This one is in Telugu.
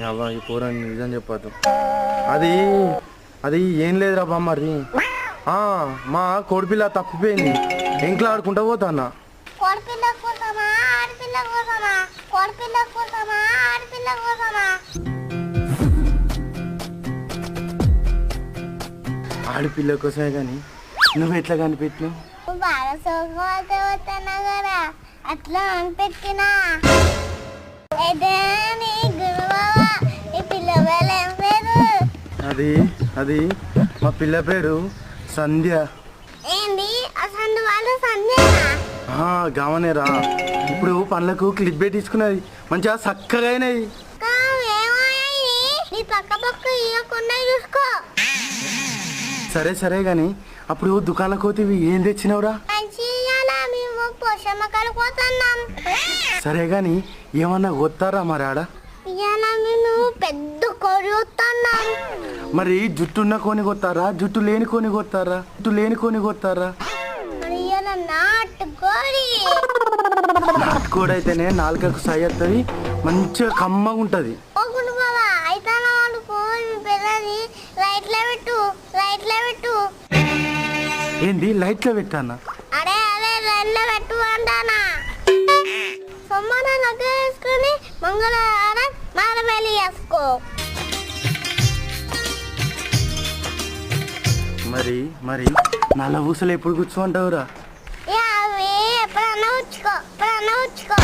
అవ్వ ఈ పూరని నిజం చెప్పద్దు. అది అది ఏం లేదురా బామ్మది. మా కోడిపిల్ల తప్పిపోయింది. ఇంట్లో ఆడుకుంటా పోతాన్నా. ఆడపిల్ల కోసమే కానీ నువ్వు ఎట్లా కనిపెట్టినావు? అట్లా అనిపెట్టినా అది అది మా పిల్ల పేరు సంధ్య. గమనేరా ఇప్పుడు పనులకు క్లిప్ పెట్టించుకున్నది. మంచిగా చక్కగా అయినాయి. సరే సరే గాని అప్పుడు దుకాణం కోతివి ఏం తెచ్చినావురా? సరే గాని ఏమన్నా కొత్తారా మరి ఆడ? పెద్ద కోడి మరి జుట్టున్న కోని కొత్తారా, జుట్టు లేని కోని కొత్తారా, జుట్టు లేని కోని కొత్తారా? నాటుకోడి అయితేనే నాలుకకు సై వస్తుంది, మంచిగా కమ్మగా ఉంటది. ఏంది లైట్లో పెట్టానా? మరి మరి నల్ల ఊసలు ఎప్పుడు కూర్చోంటావురా? ఎప్పుడన్నా వచ్చుకో